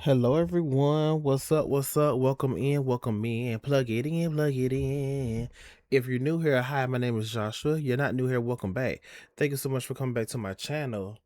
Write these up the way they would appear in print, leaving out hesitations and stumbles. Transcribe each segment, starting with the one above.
Hello everyone, what's up, welcome in, plug it in, plug it in. If you're new here, hi, my name is Joshua. You're not new here, welcome back. Thank you so much for coming back to my channel.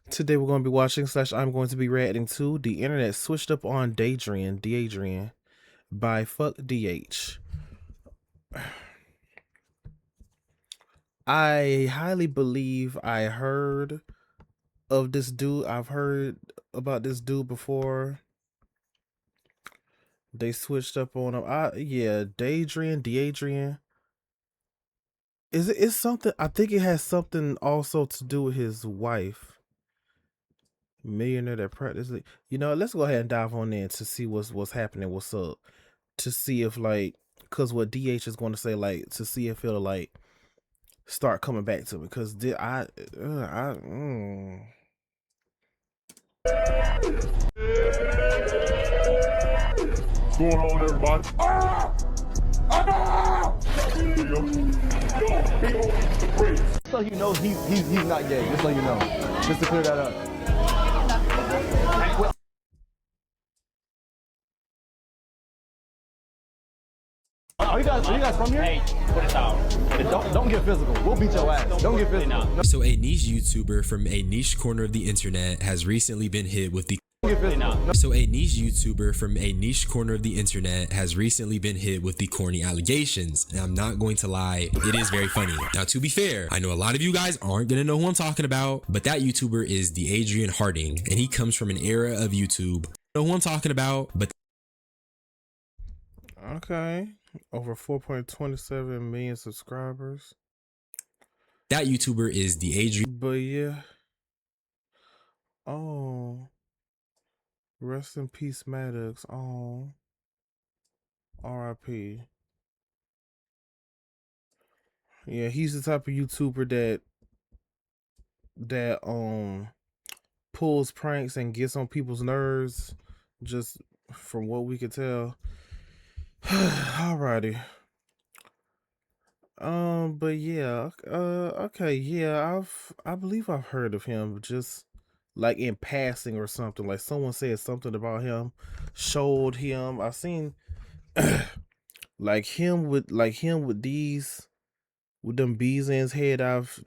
Today we're going to be watching / I'm going to be reacting to The Internet Switched Up on DH by FvckDH. I highly believe I heard of this dude. I've heard about this dude before. They switched up on him. Yeah, DH. It's something, I think it has something also to do with his wife. Millionaire that practically, let's go ahead and dive on in to see what's happening, what's up. To see if cause what DH is going to say, to see if it'll start coming back to me. Cause What's going on, everybody? So you know he's not gay, just so you know. Just to clear that up. Are you guys from here? Hey, put it down. Don't get physical. We'll beat your ass. Don't get physical. So a niche YouTuber from a niche corner of the internet has recently been hit with the corny allegations. And I'm not going to lie, it is very funny. Now, to be fair, I know a lot of you guys aren't gonna know who I'm talking about, but that YouTuber is the Adrian Harding, and he comes from an era of YouTube. Know who I'm talking about, but okay, over 4.27 million subscribers. That YouTuber is the Adrian. But yeah. Oh. Rest in peace, Maddox. Oh. R.I.P. Yeah, he's the type of YouTuber that pulls pranks and gets on people's nerves, just from what we could tell. Alrighty. But yeah, okay, yeah, I believe I've heard of him, just in passing or something. Like someone said something about him, showed him. I've seen him with these, with them bees in his head. I've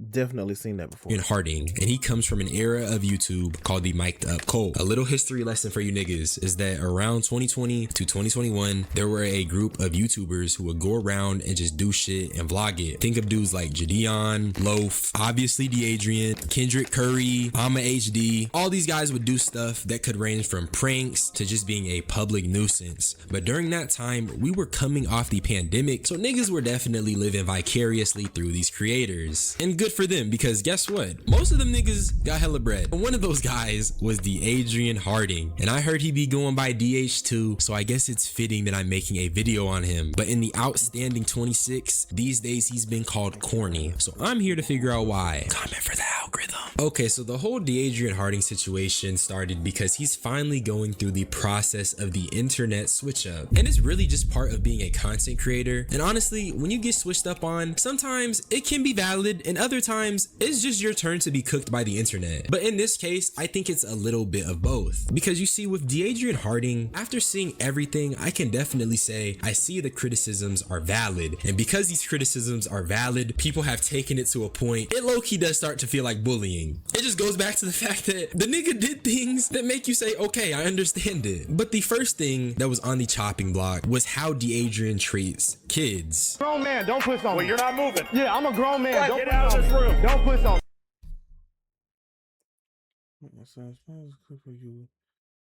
definitely seen that before. Harding, and he comes from an era of YouTube called the mic'd up cult. A little history lesson for you niggas is that around 2020 to 2021, there were a group of YouTubers who would go around and just do shit and vlog it. Think of dudes like Jadion, Loaf, obviously Adrian, Kendrick Curry, Ama HD. All these guys would do stuff that could range from pranks to just being a public nuisance. But during that time, we were coming off the pandemic, so niggas were definitely living vicariously through these creators. And good for them, because guess what? Most of them niggas got hella bread. One of those guys was the Adrian Harding, and I heard he be going by DH too, so I guess it's fitting that I'm making a video on him. But in the outstanding 26, these days he's been called corny, so I'm here to figure out why. Comment for the algorithm. Okay, so the whole Adrian Harding situation started because he's finally going through the process of the internet switch up, and it's really just part of being a content creator. And honestly, when you get switched up on, sometimes it can be valid, and other times it's just your turn to be cooked by the internet. But in this case, I think it's a little bit of both, because you see, with Adrian Harding, after seeing everything, I can definitely say I see the criticisms are valid, and because these criticisms are valid, people have taken it to a point it low-key does start to feel like bullying. It just goes back to the fact that the nigga did things that make you say, okay, I understand it. But the first thing that was on the chopping block was how Adrian treats kids. Grown man, don't push on me. Well, you're not moving. Yeah, I'm a grown man. Right, Don't get push out of on this me. room. Don't push on me.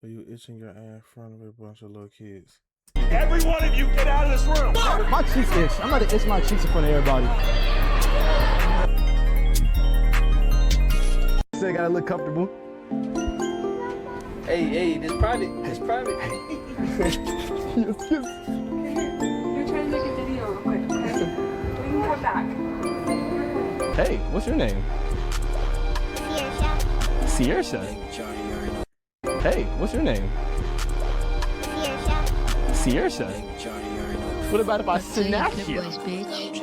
For you itching your eye in front of a bunch of little kids. Every one of you, get out of this room. My cheeks itch. I'm about to itch my cheeks in front of everybody. Say, gotta look comfortable. Hey, this private. Yes. You're trying to make a video real quick, okay? We can come back. Hey, what's your name? Sierra. Hey, what's your name? Sierra. What about if I snatch you?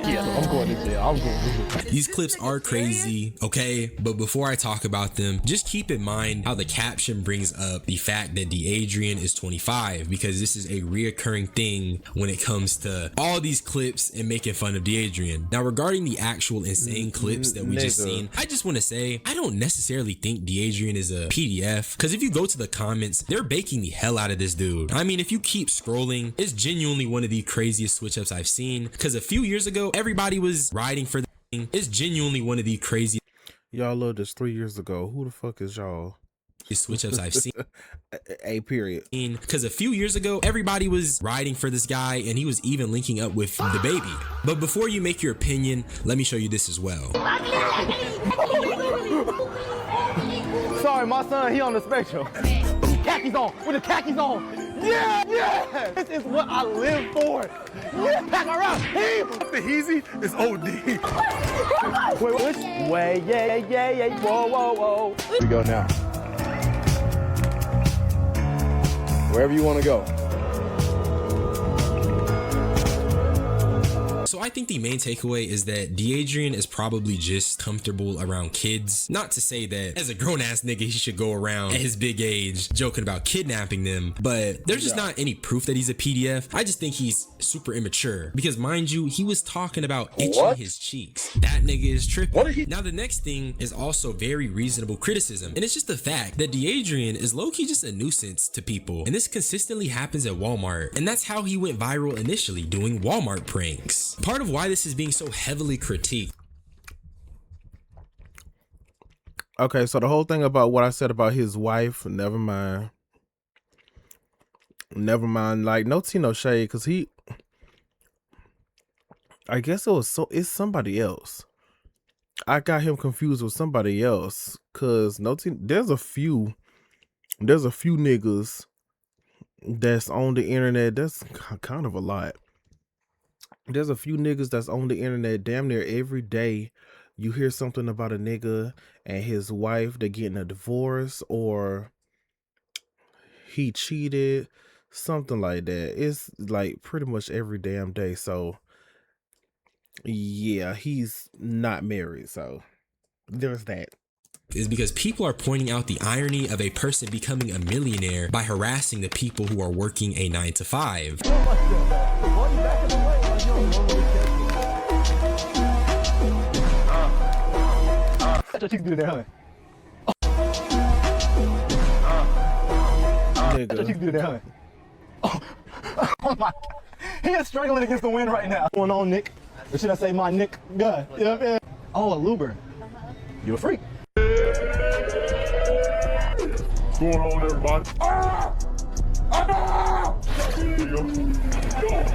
Yeah, I'm going to jail. I'm going to jail. These clips are crazy, okay? But before I talk about them, just keep in mind how the caption brings up the fact that DeAdrian is 25, because this is a reoccurring thing when it comes to all these clips and making fun of DeAdrian. Now, regarding the actual insane clips that we just seen, I just want to say, I don't necessarily think DeAdrian is a PDF, because if you go to the comments, they're baking the hell out of this dude. I mean, if you keep scrolling, it's genuinely one of the craziest switch ups I've seen, because a few years ago, everybody was riding for the thing. It's genuinely one of the craziest Y'all loved this 3 years ago. Who the fuck is y'all? switch ups I've seen. A period. Because a few years ago, everybody was riding for this guy and he was even linking up with the baby. But before you make your opinion, let me show you this as well. Sorry, my son, he on the spectrum. Khakis on, with the khakis on. Yeah, yeah. This is what I live for. Yeah, pack around. Hey, The Heezy is OD. wait, which way? Yeah, yeah, yeah. Whoa, whoa, whoa. We go now. Wherever you want to go. So I think the main takeaway is that DeAdrian is probably just comfortable around kids. Not to say that as a grown ass nigga he should go around at his big age joking about kidnapping them, but there's just not any proof that he's a PDF. I just think he's super immature because, mind you, he was talking about itching his cheeks. That nigga is tripping. Now the next thing is also very reasonable criticism, and it's just the fact that DeAdrian is low-key just a nuisance to people, and this consistently happens at Walmart, and that's how he went viral initially, doing Walmart pranks. Part of why this is being so heavily critiqued. Okay, so the whole thing about what I said about his wife, never mind. Never mind. Like, no tea, no shade, because I guess it's somebody else. I got him confused with somebody else, because no tea, there's a few niggas that's on the internet. That's kind of a lot. There's a few niggas that's on the internet damn near every day. You hear something about a nigga and his wife, they're getting a divorce or he cheated, something like that. It's like pretty much every damn day. So yeah, he's not married. So there's that. Is because people are pointing out the irony of a person becoming a millionaire by harassing the people who are working a 9 to 5. What you can do that, Nigga. What you can do that, Oh my. He is struggling against the wind right now. What's going on, Nick? Or should I say my Nick guy? You know what I mean? Oh, a Luber. You a freak. What's going on, everybody? Here you go.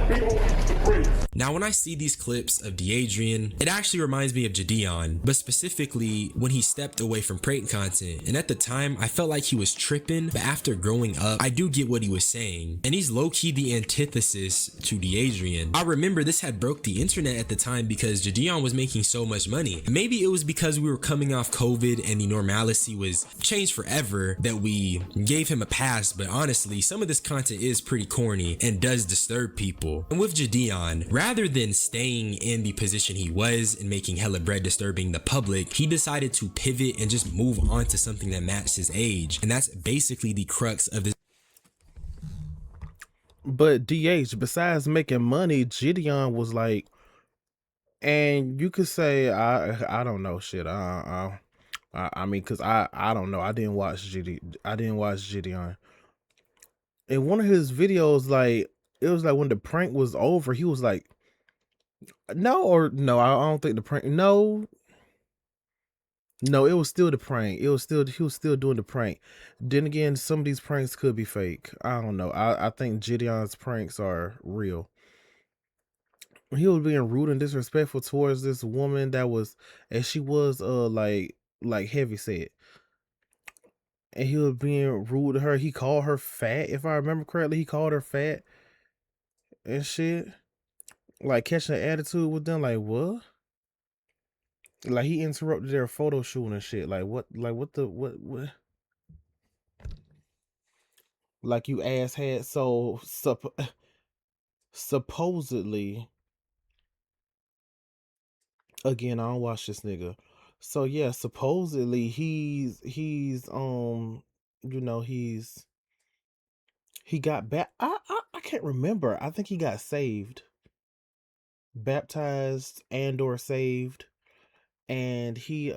Big old praise. Now, when I see these clips of DeAdrian, it actually reminds me of Jadion, but specifically when he stepped away from prank content. And at the time, I felt like he was tripping, but after growing up, I do get what he was saying. And he's low-key the antithesis to DeAdrian. I remember this had broke the internet at the time because Jadion was making so much money. Maybe it was because we were coming off COVID and the normalcy was changed forever that we gave him a pass, but honestly, some of this content is pretty corny and does disturb people. And with Jadion, rather than staying in the position he was and making hella bread disturbing the public, he decided to pivot and just move on to something that matched his age. And that's basically the crux of this. But DH, besides making money, Gideon was like, and you could say I don't know shit. I mean, cause I don't know. I didn't watch Gideon. In one of his videos, like it was like when the prank was over, he was like, no, I don't think the prank. No, it was still the prank. He was still doing the prank. Then again, some of these pranks could be fake. I don't know. I think Gideon's pranks are real. He was being rude and disrespectful towards this woman that was, and she was like heavy set. And he was being rude to her. He called her fat, if I remember correctly. He called her fat and shit. Like catching an attitude with them, like what? Like he interrupted their photo shoot and shit. Like what? Like what? Like you ass had supposedly Again, I don't watch this nigga. So yeah, supposedly he's you know, he got back. I can't remember. I think he got saved, baptized, and or saved, and he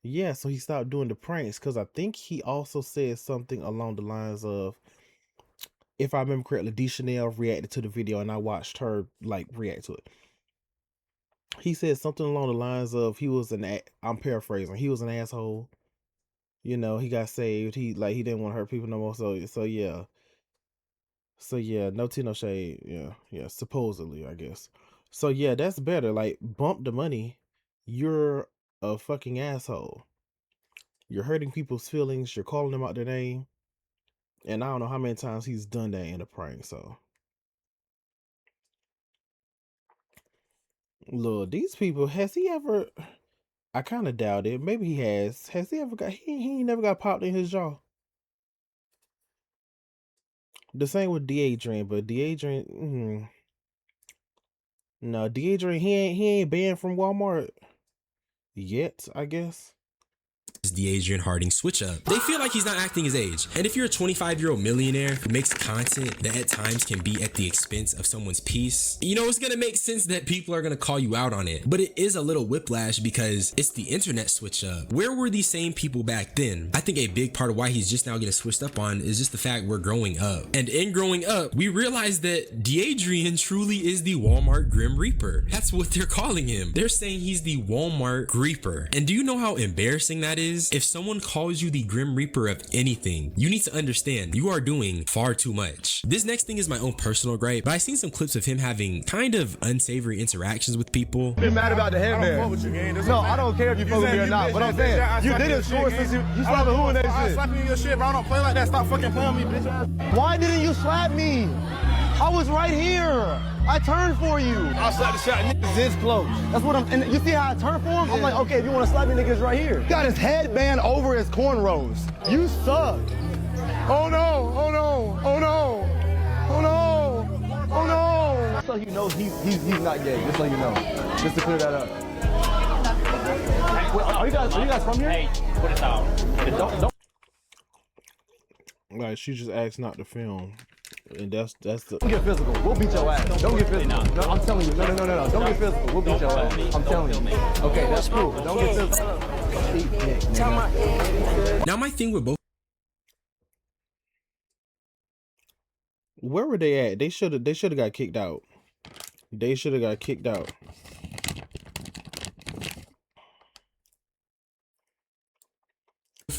yeah. So he stopped doing the pranks because I think he also said something along the lines of, if I remember correctly, D Chanel reacted to the video and I watched her like react to it. He said something along the lines of I'm paraphrasing. He was an asshole. You know, he got saved. He didn't want to hurt people no more. So yeah. So yeah, no tea, no shade. Yeah, supposedly, I guess. So yeah, that's better. Like, bump the money. You're a fucking asshole. You're hurting people's feelings. You're calling them out their name. And I don't know how many times he's done that in a prank. So look, these people, has he ever, I kind of doubt it. Maybe he has. Has he ever got, he ain't never got popped in his jaw. The same with DH, but DH, no, DH, he ain't banned from Walmart yet, I guess. The Adrian Harding switch up. They feel like he's not acting his age. And if you're a 25-year-old millionaire who makes content that at times can be at the expense of someone's peace, you know, it's gonna make sense that people are gonna call you out on it. But it is a little whiplash because it's the internet switch up. Where were these same people back then? I think a big part of why he's just now getting switched up on is just the fact we're growing up. And in growing up, we realized that D'Adrian truly is the Walmart Grim Reaper. That's what they're calling him. They're saying he's the Walmart Reaper. And do you know how embarrassing that is? If someone calls you the Grim Reaper of anything, you need to understand you are doing far too much. This next thing is my own personal gripe, but I've seen some clips of him having kind of unsavory interactions with people. You're mad about the headband. No, I don't care if you fuck with me or not, but I'm saying, you did it short since you slapping who in that shit? I'm slapping you in your shit, bro. I don't play like that. Stop fucking playing me, bitch. Why didn't you slap me? I was right here. I turned for you. I slapped the shot. Niggas this close. That's what and you see how I turned for him? Yeah. I'm like, okay, if you want to slap me, niggas right here. He got his headband over his cornrows. You suck. Oh no, oh no, oh no, oh no, oh no. Just so you know he's not gay, just so you know. Just to clear that up. Wait, are you guys from here? Hey, put it down. Don't. Like, she just asked not to film. And that's the. Don't get physical. We'll beat your ass. Don't get physical. No, I'm telling you. No. Don't get physical. We'll beat your ass. I'm telling you. Okay, that's cool. But don't get physical. Now my thing with both. Where were they at? They should have got kicked out. They should have got kicked out.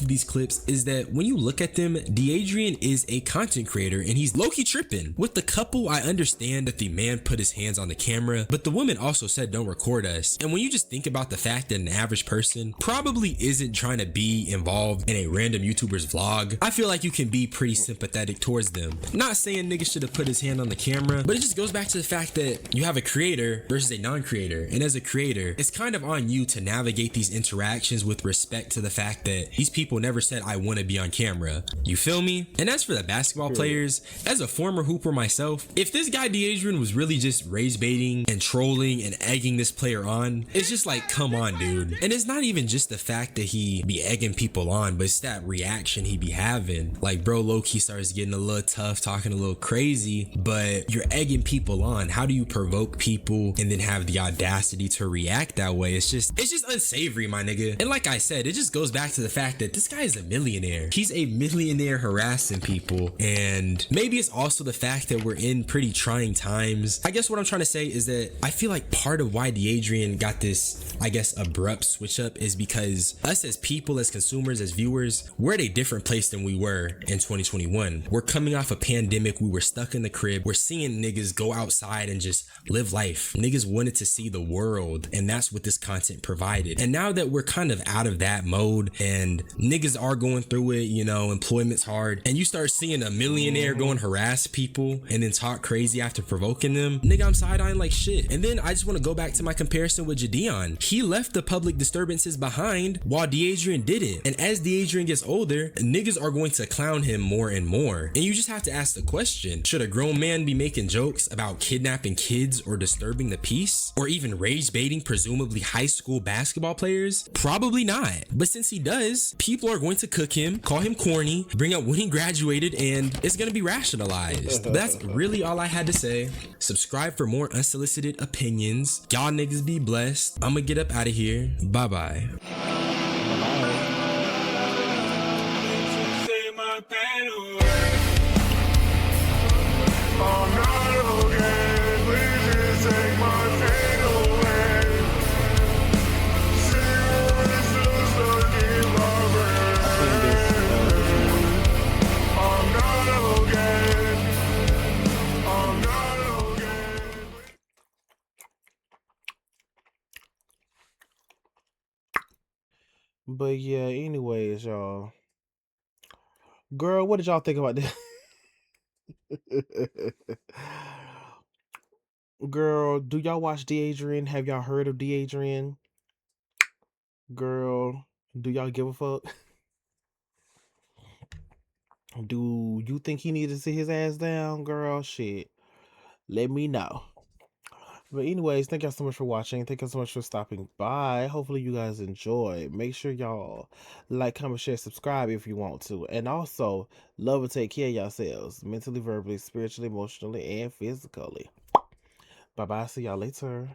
Of these clips is that when you look at them, D'Adrian is a content creator and he's low-key tripping. With the couple, I understand that the man put his hands on the camera, but the woman also said don't record us. And when you just think about the fact that an average person probably isn't trying to be involved in a random YouTuber's vlog, I feel like you can be pretty sympathetic towards them. Not saying niggas should have put his hand on the camera, but it just goes back to the fact that you have a creator versus a non-creator. And as a creator, it's kind of on you to navigate these interactions with respect to the fact that these people never said I want to be on camera. You feel me? And as for the basketball players, as a former hooper myself, if this guy D'Adrian was really just rage baiting and trolling and egging this player on, it's just like, come on, dude. And it's not even just the fact that he be egging people on, but it's that reaction he be having. Like, bro low-key starts getting a little tough, talking a little crazy, but you're egging people on. How do you provoke people and then have the audacity to react that way? It's just unsavory, my nigga. And like I said, it just goes back to the fact that this guy is a millionaire. He's a millionaire harassing people. And maybe it's also the fact that we're in pretty trying times. I guess what I'm trying to say is that I feel like part of why D'Adrian got this, I guess, abrupt switch up is because us as people, as consumers, as viewers, we're at a different place than we were in 2021. We're coming off a pandemic. We were stuck in the crib. We're seeing niggas go outside and just live life. Niggas wanted to see the world, and that's what this content provided. And now that we're kind of out of that mode and niggas are going through it, you know, employment's hard, and you start seeing a millionaire go and harass people and then talk crazy after provoking them, nigga, I'm side-eyeing like shit. And then I just want to go back to my comparison with Jadeon. He left the public disturbances behind while DeAdrian didn't. And as DeAdrian gets older, niggas are going to clown him more and more. And you just have to ask the question, should a grown man be making jokes about kidnapping kids or disturbing the peace? Or even rage baiting presumably high school basketball players? Probably not. But since he does, people are going to cook him, call him corny, bring up when he graduated, and it's gonna be rationalized. But that's really all I had to say. Subscribe for more unsolicited opinions. Y'all niggas be blessed. I'ma get up out of here. Bye bye. But yeah, anyways, y'all. Girl, what did y'all think about this? Girl, do y'all watch DeAdrian? Have y'all heard of DeAdrian? Girl, do y'all give a fuck? Do you think he needs to sit his ass down? Girl, shit. Let me know. But anyways, thank y'all so much for watching. Thank y'all so much for stopping by. Hopefully you guys enjoy. Make sure y'all like, comment, share, subscribe if you want to. And also, love and take care of yourselves. Mentally, verbally, spiritually, emotionally, and physically. Bye-bye. See y'all later.